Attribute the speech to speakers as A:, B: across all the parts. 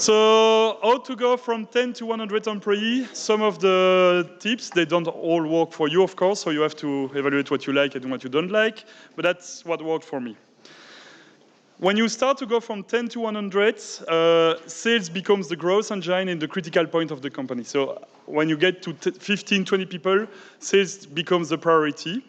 A: So how to go from 10 to 100 employees? Some of the tips, they don't all work for you, of course, so you have to evaluate what you like and what you don't like, but that's what worked for me. When you start to go from 10 to 100, sales becomes the growth engine and the critical point of the company. So when you get to 15, 20 people, sales becomes the priority.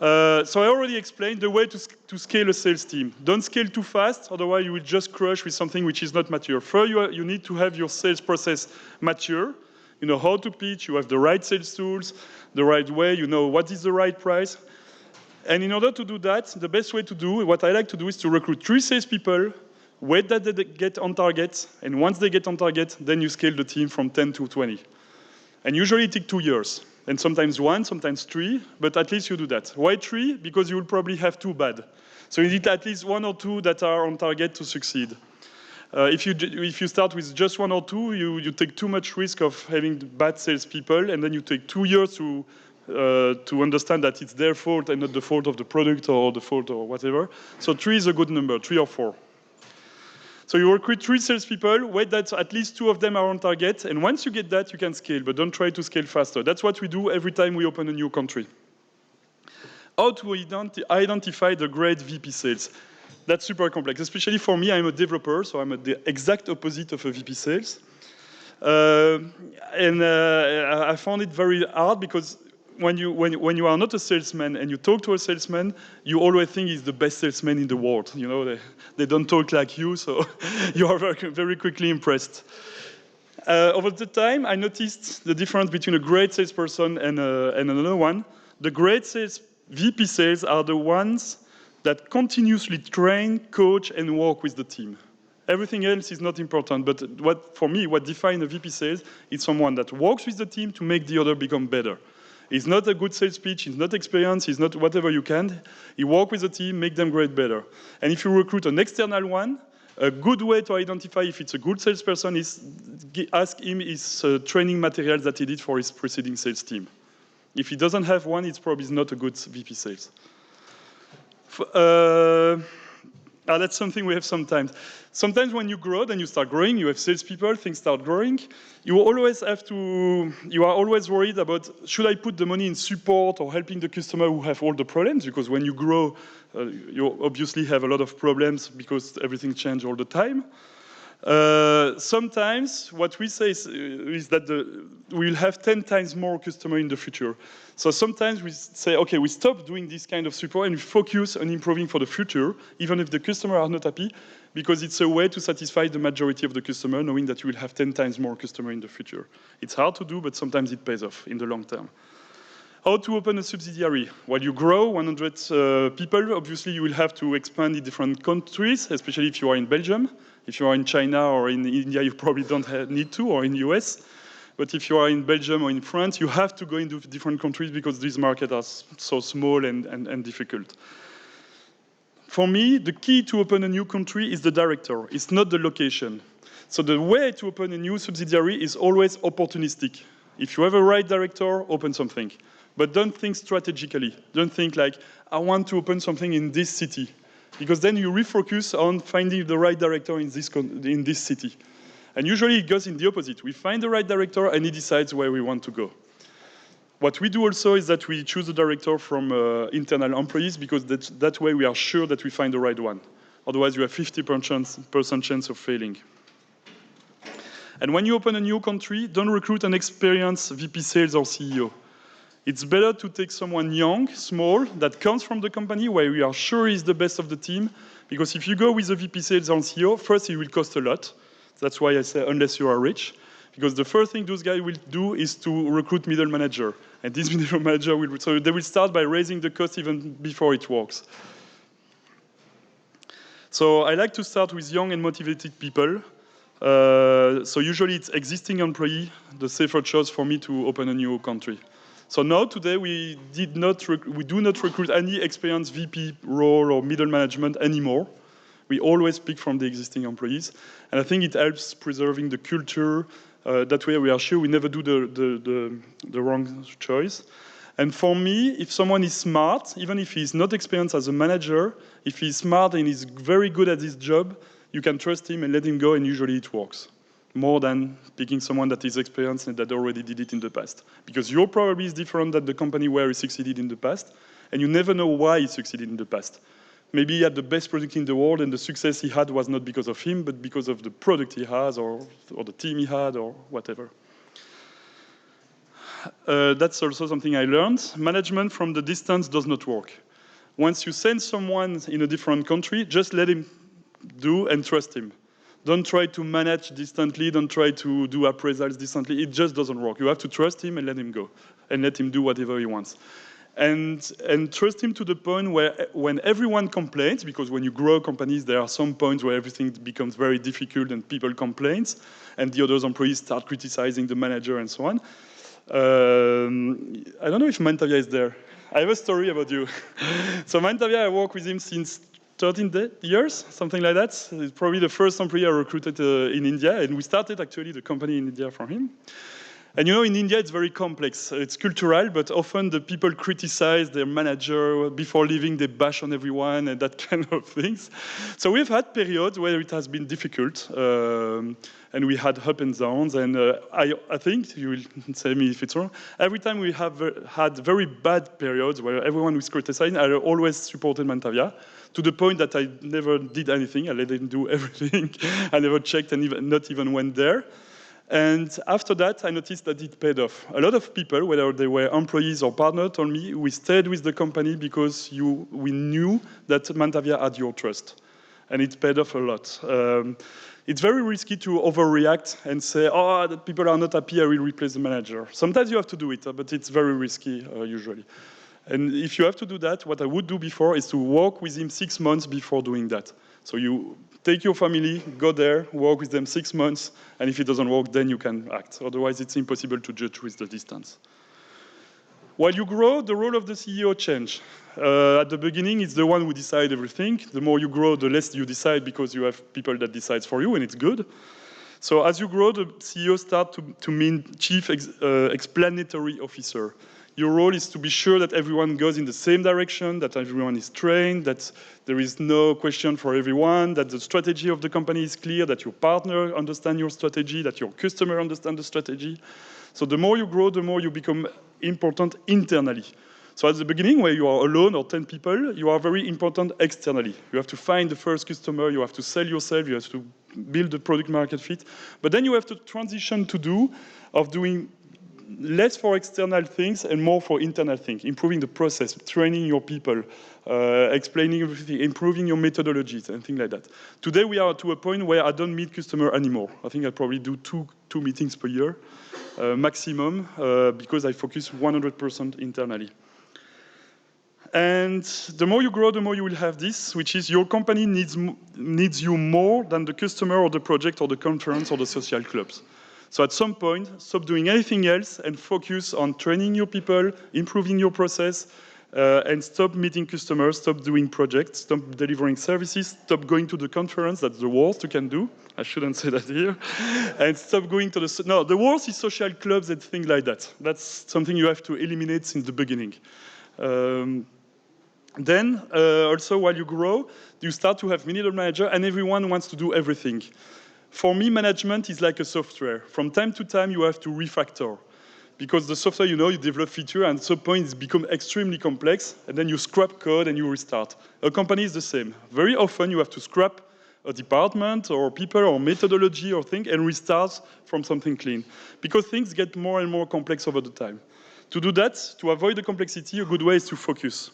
A: So I already explained the way to scale a sales team. Don't scale too fast, otherwise you will just crush with something which is not mature. First, you need to have your sales process mature. You know how to pitch, you have the right sales tools, the right way, you know what is the right price. And in order to do that, the best way to do, what I like to do is to recruit 3 salespeople, wait that they get on target, and once they get on target, then you scale the team from 10 to 20. And usually it takes 2 years. And sometimes 1, sometimes 3, but at least you do that. Why 3? Because you will probably have 2 bad. So you need at least 1 or 2 that are on target to succeed. If you start with just 1 or 2, you take too much risk of having bad salespeople, and then you take 2 years to understand that it's their fault and not the fault of the product or the fault or whatever. So 3 is a good number, 3 or 4. So you recruit 3 salespeople, wait that at least 2 of them are on target, and once you get that, you can scale, but don't try to scale faster. That's what we do every time we open a new country. How to identify the great VP sales? That's super complex, especially for me, I'm a developer, so I'm the exact opposite of a VP sales. I found it very hard because when you are not a salesman and you talk to a salesman, you always think he's the best salesman in the world. You know, they don't talk like you, so you are very, very quickly impressed. Over the time, I noticed the difference between a great salesperson and another one. The great VP sales are the ones that continuously train, coach, and work with the team. Everything else is not important, but for me, what defines a VP sales is someone that works with the team to make the other become better. He's not a good sales pitch, he's not experienced, he's not whatever you can. He works with the team, make them great better. And if you recruit an external one, a good way to identify if it's a good salesperson is ask him his training materials that he did for his preceding sales team. If he doesn't have one, it's probably not a good VP sales. That's something we have sometimes. Sometimes when you grow, then you start growing, you have salespeople, things start growing. You are always worried about, should I put the money in support or helping the customer who have all the problems? Because when you grow, you obviously have a lot of problems because everything changes all the time. Sometimes what we say is that we will have 10 times more customers in the future. So sometimes we say, okay, we stop doing this kind of support and we focus on improving for the future, even if the customers are not happy, because it's a way to satisfy the majority of the customer, knowing that you will have 10 times more customers in the future. It's hard to do, but sometimes it pays off in the long term. How to open a subsidiary? While you grow 100 people, obviously you will have to expand in different countries, especially if you are in Belgium. If you are in China or in India, you probably don't need to, or in the US. But if you are in Belgium or in France, you have to go into different countries because these markets are so small and difficult. For me, the key to open a new country is the director. It's not the location. So the way to open a new subsidiary is always opportunistic. If you have a right director, open something. But don't think strategically. Don't think like, I want to open something in this city. Because then you refocus on finding the right director in this city. And usually it goes in the opposite. We find the right director and he decides where we want to go. What we do also is that we choose a director from internal employees because that way we are sure that we find the right one. Otherwise you have 50% chance of failing. And when you open a new country, don't recruit an experienced VP sales or CEO. It's better to take someone young, small, that comes from the company where we are sure is the best of the team. Because if you go with a VP sales or CEO, first it will cost a lot. That's why I say unless you are rich. Because the first thing those guys will do is to recruit middle manager. And this middle manager so they will start by raising the cost even before it works. So I like to start with young and motivated people. So usually it's existing employee, the safer choice for me to open a new country. So now today we do not recruit any experienced VP role or middle management anymore. We always pick from the existing employees. And I think it helps preserving the culture. That way we are sure we never do the wrong choice. And for me, if someone is smart, even if he's not experienced as a manager, if he's smart and he's very good at his job, you can trust him and let him go, and usually it works. More than picking someone that is experienced and that already did it in the past. Because your probability is different than the company where he succeeded in the past, and you never know why he succeeded in the past. Maybe he had the best product in the world, and the success he had was not because of him, but because of the product he has, or the team he had, or whatever. That's also something I learned. Management from the distance does not work. Once you send someone in a different country, just let him do and trust him. Don't try to manage distantly, don't try to do appraisals distantly. It just doesn't work. You have to trust him and let him go, and let him do whatever he wants. And trust him to the point where when everyone complains, because when you grow companies, there are some points where everything becomes very difficult and people complain, and the other employees start criticizing the manager and so on. I don't know if Mantavia is there. I have a story about you. So Mantavia, I work with him since 13 years, something like that. It's probably the first employee I recruited in India, and we started actually the company in India for him. And you know, in India, it's very complex. It's cultural, but often the people criticize their manager. Before leaving, they bash on everyone and that kind of things. So we've had periods where it has been difficult, and we had up and downs. And I think, you will tell me if it's wrong, every time we have had very bad periods where everyone was criticizing, I always supported Mantavia, to the point that I never did anything. I let him do everything. I never checked and not even went there. And after that, I noticed that it paid off. A lot of people, whether they were employees or partners, told me we stayed with the company because we knew that Mantavia had your trust. And it paid off a lot. It's very risky to overreact and say, oh, that people are not happy, I will replace the manager. Sometimes you have to do it, but it's very risky, usually. And if you have to do that, what I would do before is to work with him 6 months before doing that. So you take your family, go there, work with them 6 months, and if it doesn't work, then you can act. Otherwise, it's impossible to judge with the distance. While you grow, the role of the CEO changes. At the beginning, it's the one who decides everything. The more you grow, the less you decide because you have people that decide for you, and it's good. So as you grow, the CEO starts to mean Chief Explanatory Officer. Your role is to be sure that everyone goes in the same direction, that everyone is trained, that there is no question for everyone, that the strategy of the company is clear, that your partner understands your strategy, that your customer understands the strategy. So the more you grow, the more you become important internally. So at the beginning, where you are alone or 10 people, you are very important externally. You have to find the first customer, you have to sell yourself, you have to build the product market fit. But then you have to transition to doing less for external things and more for internal things, improving the process, training your people, explaining everything, improving your methodologies and things like that. Today we are to a point where I don't meet customer anymore. I think I probably do two meetings per year, maximum, because I focus 100% internally. And the more you grow, the more you will have this, which is your company needs you more than the customer or the project or the conference or the social clubs. So at some point, stop doing anything else and focus on training your people, improving your process, and stop meeting customers, stop doing projects, stop delivering services, stop going to the conference. That's the worst you can do. I shouldn't say that here. And stop going to the worst is social clubs and things like that. That's something you have to eliminate since the beginning. Then, also while you grow, you start to have middle manager and everyone wants to do everything. For me, management is like a software. From time to time, you have to refactor. Because the software, you develop feature, and at some point, it's become extremely complex, and then you scrap code and you restart. A company is the same. Very often, you have to scrap a department or people or methodology or thing and restart from something clean. Because things get more and more complex over the time. To do that, to avoid the complexity, a good way is to focus.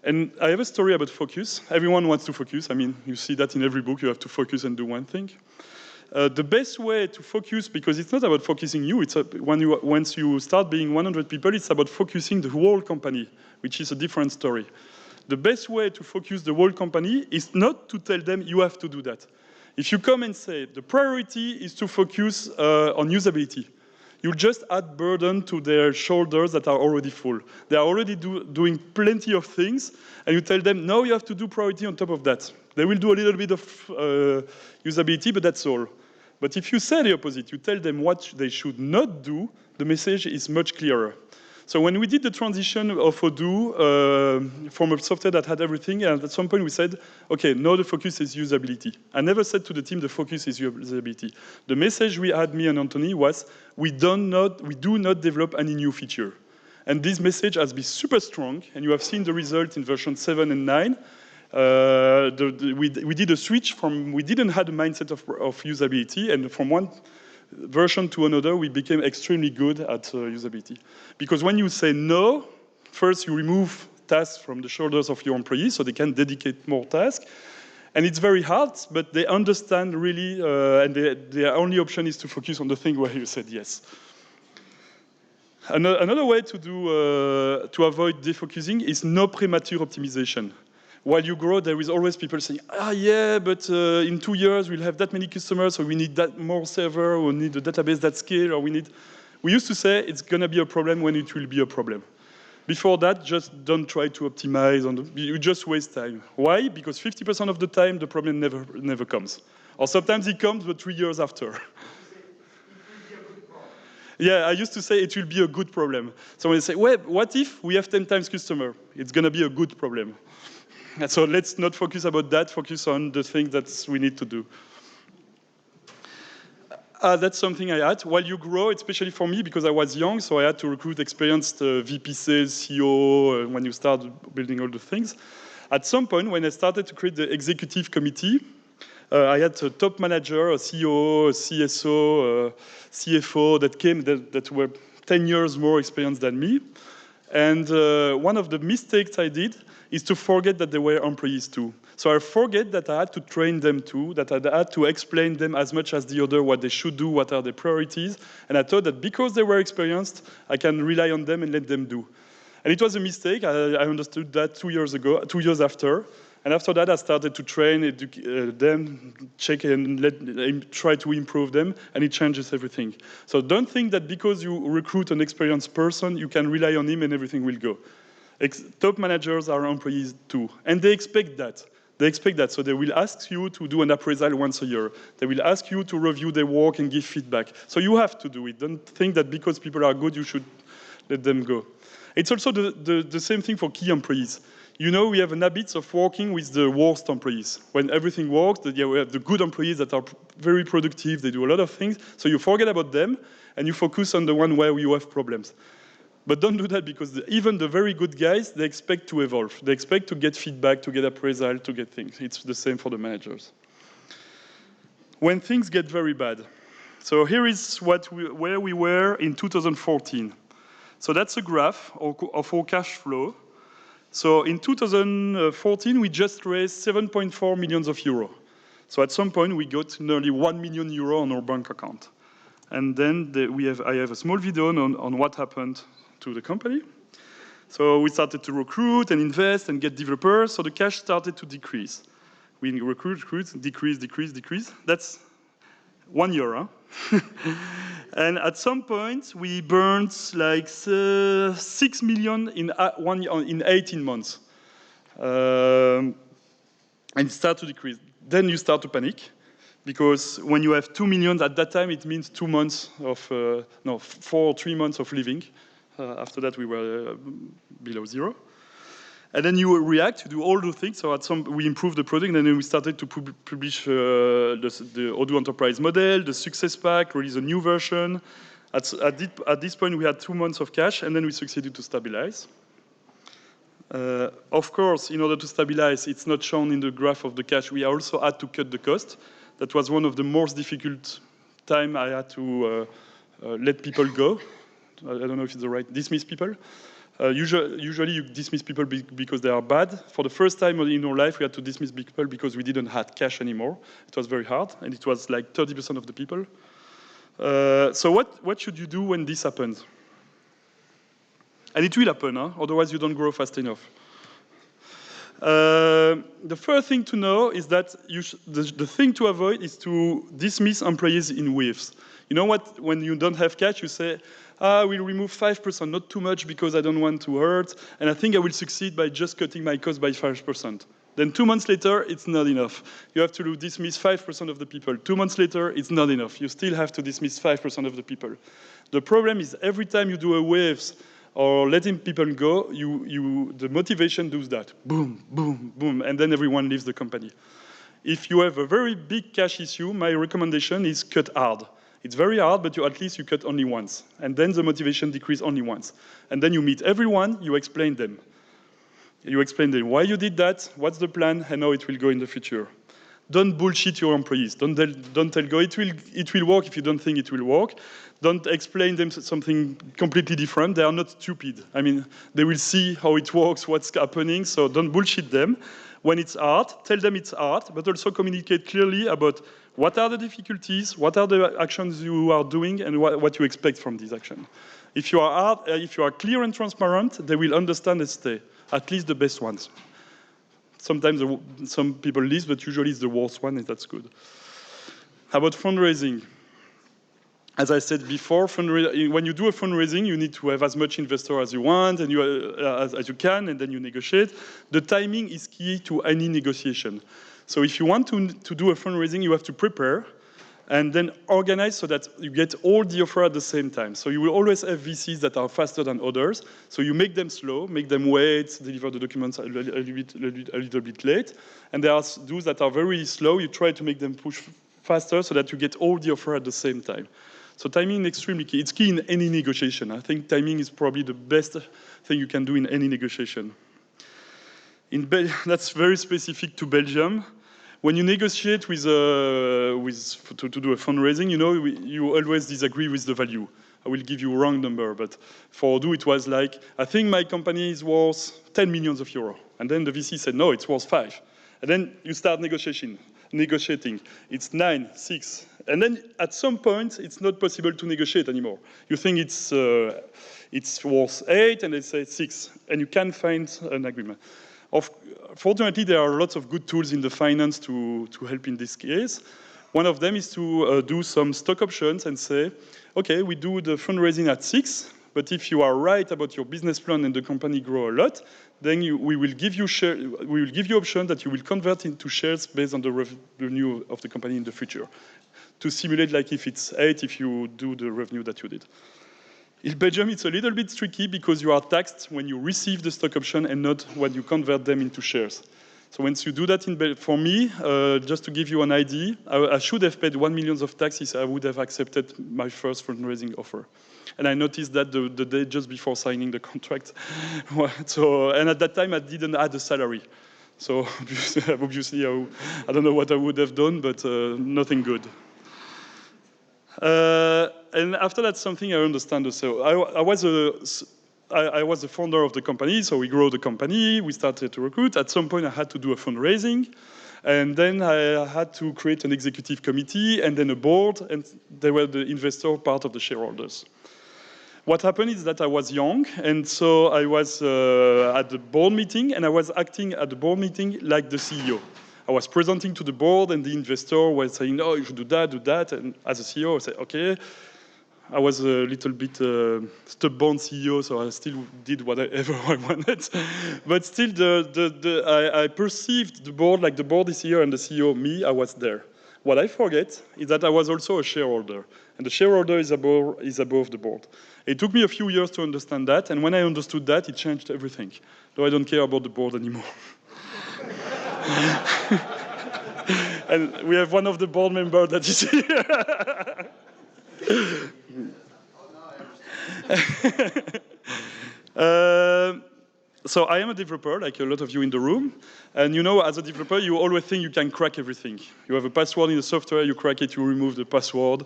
A: And I have a story about focus. Everyone wants to focus. I mean, you see that in every book, you have to focus and do one thing. The best way to focus, because it's not about focusing you, it's once you start being 100 people, it's about focusing the whole company, which is a different story. The best way to focus the whole company is not to tell them you have to do that. If you come and say the priority is to focus on usability, you just add burden to their shoulders that are already full. They are already doing plenty of things, and you tell them, no, you have to do priority on top of that. They will do a little bit of usability, but that's all. But if you say the opposite, you tell them what they should not do, the message is much clearer. So when we did the transition of Odoo from a software that had everything, and at some point we said, okay, now the focus is usability. I never said to the team the focus is usability. The message we had, me and Anthony, was we do not develop any new feature. And this message has been super strong, and you have seen the result in version 7 and 9. We did a switch from, we didn't have a mindset of usability, and from one version to another, we became extremely good at usability. Because when you say no, first you remove tasks from the shoulders of your employees so they can dedicate more tasks. And it's very hard, but they understand really, and their only option is to focus on the thing where you said yes. Another way to avoid defocusing is no premature optimization. While you grow, there is always people saying, yeah, but in 2 years we'll have that many customers, so we need that more server, or we need a database that scale, or we used to say it's gonna be a problem when it will be a problem. Before that, just don't try to optimize, you just waste time. Why? Because 50% of the time the problem never comes. Or sometimes it comes, but 3 years after. Yeah, I used to say it will be a good problem. So when they say, well, what if we have 10 times customer? It's gonna be a good problem. And so let's not focus about that, focus on the thing that we need to do. That's something I had. While you grow, especially for me, because I was young, so I had to recruit experienced VP sales, CEO, when you start building all the things. At some point, when I started to create the executive committee, I had a top manager, a CEO, a CSO, a CFO that came that were 10 years more experienced than me. And one of the mistakes I did is to forget that they were employees too. So I forget that I had to train them too, that I had to explain them as much as the other what they should do, what are their priorities. And I thought that because they were experienced, I can rely on them and let them do. And it was a mistake. I understood that 2 years ago, 2 years after. And after that, I started to train them, check and try to improve them, and it changes everything. So don't think that because you recruit an experienced person, you can rely on him and everything will go. Top managers are employees too, and they expect that. They expect that, so they will ask you to do an appraisal once a year. They will ask you to review their work and give feedback. So you have to do it. Don't think that because people are good, you should let them go. It's also the same thing for key employees. You know, we have an habit of working with the worst employees. When everything works, we have the good employees that are very productive, they do a lot of things, so you forget about them, and you focus on the one where you have problems. But don't do that, because even the very good guys, they expect to evolve. They expect to get feedback, to get appraisal, to get things. It's the same for the managers. When things get very bad. So here is where we were in 2014. So that's a graph of our cash flow. So in 2014, we just raised 7.4 million euros. So at some point, we got nearly 1 million euro on our bank account. And then I have a small video on what happened to the company. So we started to recruit and invest and get developers, so the cash started to decrease. We recruit, decrease. That's 1 year, huh? And at some point, we burned like 6 million in 18 months. And it started to decrease. Then you start to panic, because when you have 2 million at that time, it means 2 months of, 4 or 3 months of living. After that, we were below zero. And then you react, you do all the things. So we improved the product, and then we started to publish the Odoo Enterprise model, the Success Pack, release a new version. At this point, we had 2 months of cash, and then we succeeded to stabilize. Of course, in order to stabilize, it's not shown in the graph of the cash. We also had to cut the cost. That was one of the most difficult time I had to let people go. I don't know if it's the right, dismiss people. Usually you dismiss people because they are bad. For the first time in our life, we had to dismiss people because we didn't have cash anymore. It was very hard, and it was like 30% of the people. So what should you do when this happens? And it will happen, huh? Otherwise you don't grow fast enough. The first thing to know is that the thing to avoid is to dismiss employees in waves. You know what? When you don't have cash, you say, we'll remove 5%, not too much because I don't want to hurt, and I think I will succeed by just cutting my cost by 5%. Then 2 months later, it's not enough. You have to dismiss 5% of the people. 2 months later, it's not enough. You still have to dismiss 5% of the people. The problem is every time you do a waves or letting people go, the motivation does that. Boom, boom, boom, and then everyone leaves the company. If you have a very big cash issue, my recommendation is cut hard. It's very hard, but at least you cut only once. And then the motivation decreases only once. And then you meet everyone, you explain them. You explain them why you did that, what's the plan, and how it will go in the future. Don't bullshit your employees. Don't tell go, it will work if you don't think it will work. Don't explain them something completely different. They are not stupid. I mean, they will see how it works, what's happening, so don't bullshit them. When it's hard, tell them it's hard, but also communicate clearly about what are the difficulties, what are the actions you are doing, and what you expect from these actions. If you are clear and transparent, they will understand and stay, at least the best ones. Sometimes some people leave, but usually it's the worst one, and that's good. How about fundraising? As I said before, when you do a fundraising, you need to have as much investor as you want and as you can, and then you negotiate. The timing is key to any negotiation. So if you want to do a fundraising, you have to prepare and then organize so that you get all the offer at the same time. So you will always have VCs that are faster than others. So you make them slow, make them wait, deliver the documents a little bit late. And there are those that are very slow. You try to make them push faster so that you get all the offer at the same time. So timing is extremely key. It's key in any negotiation. I think timing is probably the best thing you can do in any negotiation. That's very specific to Belgium. When you negotiate to do a fundraising, you always disagree with the value. I will give you a wrong number, but for Odoo, it was like, I think my company is worth 10 million euros. And then the VC said, no, it's worth 5. And then you start negotiating. It's 9, 6. And then at some point, it's not possible to negotiate anymore. You think it's worth 8, and they say 6. And you can't find an agreement. Fortunately, there are lots of good tools in the finance to help in this case. One of them is to do some stock options and say, okay, we do the fundraising at 6, but if you are right about your business plan and the company grow a lot, then we will give you option that you will convert into shares based on the revenue of the company in the future, to simulate like if it's 8, if you do the revenue that you did. In Belgium, it's a little bit tricky because you are taxed when you receive the stock option and not when you convert them into shares. So once you do that for me, just to give you an idea, I should have paid 1 million of taxes. I would have accepted my first fundraising offer. And I noticed that the day just before signing the contract. And at that time, I didn't add a salary. So obviously, I don't know what I would have done, but nothing good. And after that, something I understand. So I was the founder of the company, so we grew the company, we started to recruit. At some point, I had to do a fundraising, and then I had to create an executive committee, and then a board, and they were the investor part of the shareholders. What happened is that I was young, and so I was at the board meeting, and I was acting at the board meeting like the CEO. I was presenting to the board, and the investor was saying, "No, you should do that." And as a CEO, I said, "Okay." I was a little bit stubborn CEO, so I still did whatever I wanted. But still, I perceived the board like the board is here and the CEO, me, I was there. What I forget is that I was also a shareholder, and the shareholder is above the board. It took me a few years to understand that, and when I understood that, it changed everything. So I don't care about the board anymore. And we have one of the board members that is here. So I am a developer, like a lot of you in the room. And as a developer, you always think you can crack everything. You have a password in the software, you crack it, you remove the password.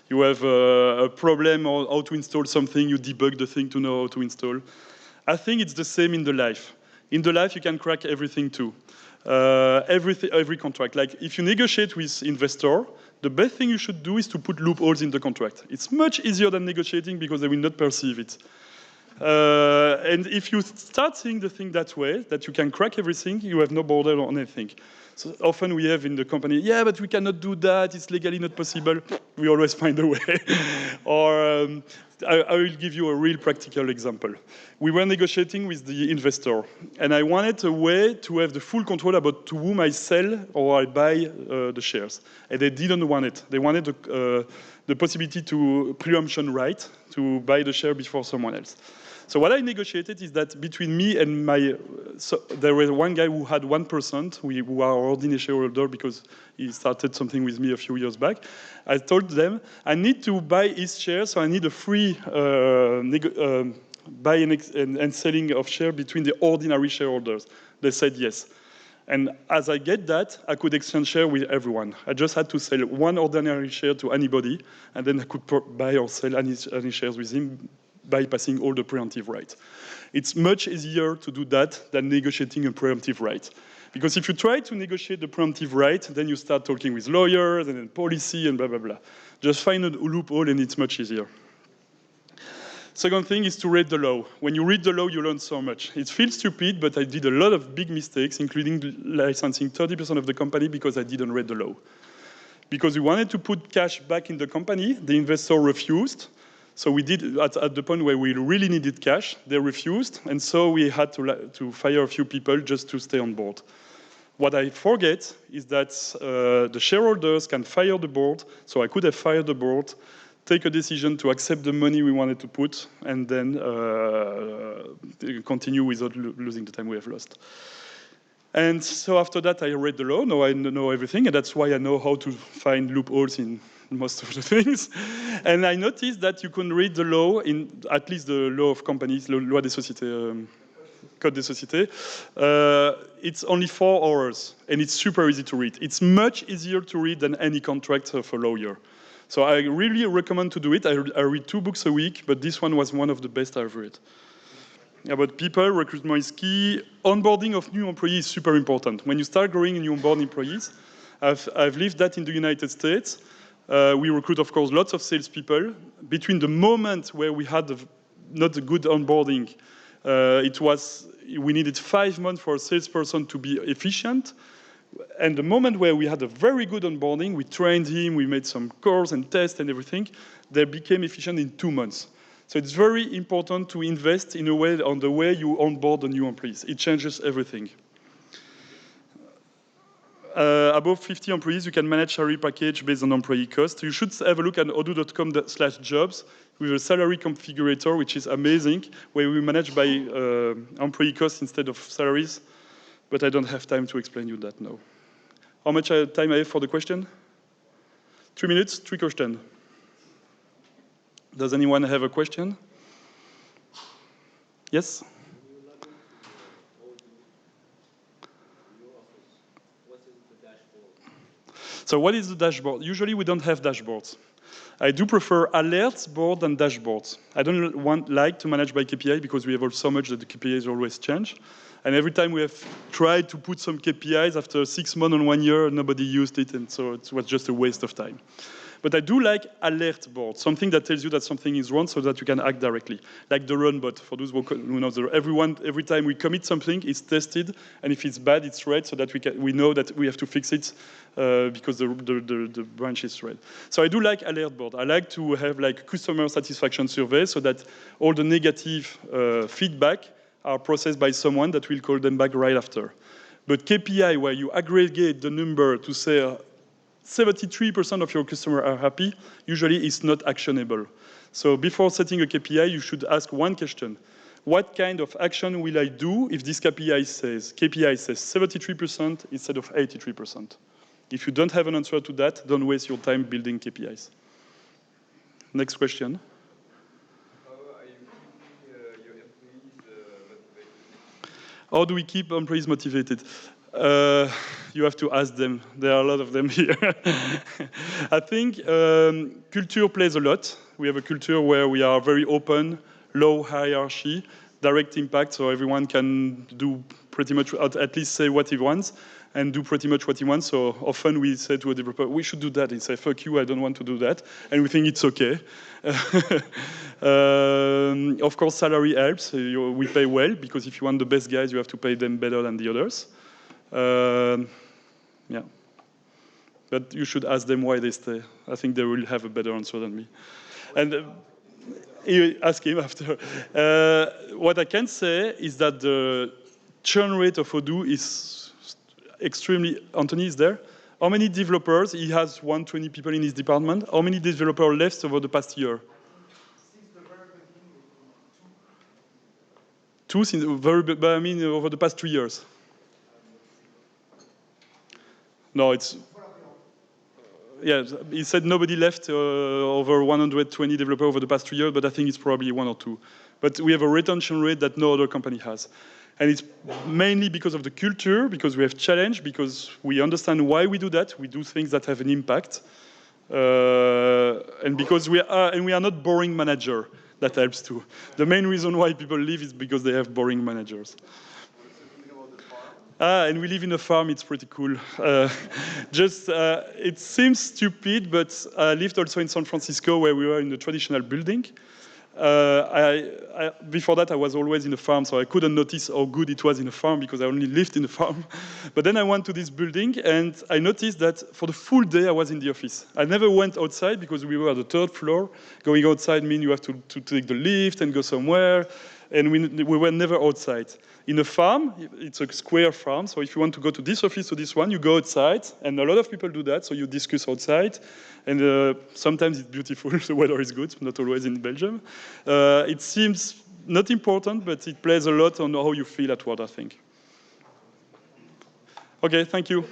A: You have a problem on how to install something, you debug the thing to know how to install. I think it's the same in the life. In the life, you can crack everything too. Every contract. Like if you negotiate with investor, the best thing you should do is to put loopholes in the contract. It's much easier than negotiating because they will not perceive it. And if you start seeing the thing that way, that you can crack everything, you have no border on anything. So often we have in the company, yeah, but we cannot do that, it's legally not possible. We always find a way. Or I will give you a real practical example. We were negotiating with the investor, and I wanted a way to have the full control about to whom I sell or I buy the shares. And they didn't want it. They wanted the possibility to preemption right to buy the share before someone else. So what I negotiated is that between me and my, so there was one guy who had 1%, who are ordinary shareholder because he started something with me a few years back. I told them, I need to buy his shares, so I need a free buying and selling of share between the ordinary shareholders. They said yes. And as I get that, I could exchange share with everyone. I just had to sell one ordinary share to anybody, and then I could buy or sell any shares with him, bypassing all the preemptive rights. It's much easier to do that than negotiating a preemptive right. Because if you try to negotiate the preemptive right, then you start talking with lawyers and then policy and blah, blah, blah. Just find a loophole and it's much easier. Second thing is to read the law. When you read the law, you learn so much. It feels stupid, but I did a lot of big mistakes, including licensing 30% of the company because I didn't read the law. Because we wanted to put cash back in the company, the investor refused. So we did, at the point where we really needed cash, they refused, and so we had to fire a few people just to stay on board. What I forget is that the shareholders can fire the board, so I could have fired the board, take a decision to accept the money we wanted to put, and then continue without losing the time we have lost. And so after that, I read the law. Now I know everything, and that's why I know how to find loopholes in most of the things. And I noticed that you can read the law, in at least the law of companies, loi des sociétés, code des sociétés. It's only 4 hours, and it's super easy to read. It's much easier to read than any contract of a lawyer. So I really recommend to do it. I read 2 books a week, but this one was one of the best I've read. About people, recruitment is key. Onboarding of new employees is super important. When you start growing and you onboard employees, I've lived that in the United States. We recruit, of course, lots of salespeople. Between the moment where we had not a good onboarding, we needed 5 months for a salesperson to be efficient. And the moment where we had a very good onboarding, we trained him, we made some course and tests and everything, they became efficient in 2 months. So it's very important to invest in a way on the way you onboard the new employees. It changes everything. Above 50 employees, you can manage salary package based on employee cost. You should have a look at odoo.com/jobs with a salary configurator, which is amazing, where we manage by employee cost instead of salaries. But I don't have time to explain you that now. How much time I have for the question? 3 minutes, 3 questions. Does anyone have a question? Yes? So what is the dashboard? Usually we don't have dashboards. I do prefer alerts board than dashboards. I don't like to manage by KPI because we have so much that the KPIs always change. And every time we have tried to put some KPIs, after 6 months and 1 year, nobody used it, and so it was just a waste of time. But I do like alert board, something that tells you that something is wrong so that you can act directly. Like the run bot, for those who know, every time we commit something, it's tested, and if it's bad, it's red, so that we know that we have to fix it because the branch is red. So I do like alert board. I like to have like customer satisfaction survey so that all the negative feedback are processed by someone that will call them back right after. But KPI, where you aggregate the number to say 73% of your customers are happy, usually is not actionable. So before setting a KPI, you should ask one question. What kind of action will I do if this KPI says 73% instead of 83%? If you don't have an answer to that, don't waste your time building KPIs. Next question.
B: How are you keeping your employees motivated?
A: How do we keep employees motivated? You have to ask them. There are a lot of them here. I think culture plays a lot. We have a culture where we are very open, low hierarchy, direct impact, so everyone can do pretty much, at least say what he wants, and do pretty much what he wants. So often we say to a developer, we should do that. He says, fuck you, I don't want to do that. And we think it's okay. Of course, salary helps. We pay well, because if you want the best guys, you have to pay them better than the others. Yeah. But you should ask them why they stay. I think they will have a better answer than me. And ask him after. What I can say is that the churn rate of Odoo is extremely... Anthony is there? How many developers? He has 120 people in his department. How many developers left over the past year?
C: Since the very beginning,
A: Two, but I mean over the past 3 years. No, it's... Yeah, he said nobody left over 120 developers over the past 3 years, but I think it's probably 1 or 2. But we have a retention rate that no other company has. And it's mainly because of the culture, because we have challenge, because we understand why we do that. We do things that have an impact. And because we are not boring manager. That helps too. The main reason why people leave is because they have boring managers. And we live in a farm, it's pretty cool. It seems stupid, but I lived also in San Francisco where we were in a traditional building. Before that, I was always in a farm, so I couldn't notice how good it was in a farm because I only lived in a farm. But then I went to this building, and I noticed that for the full day I was in the office. I never went outside because we were at the 3rd floor. Going outside means you have to take the lift and go somewhere, and we were never outside. In a farm, it's a square farm, so if you want to go to this office to this one, you go outside, and a lot of people do that, so you discuss outside, and sometimes it's beautiful, the weather is good, not always in Belgium. It seems not important, but it plays a lot on how you feel at work, I think. Okay, thank you.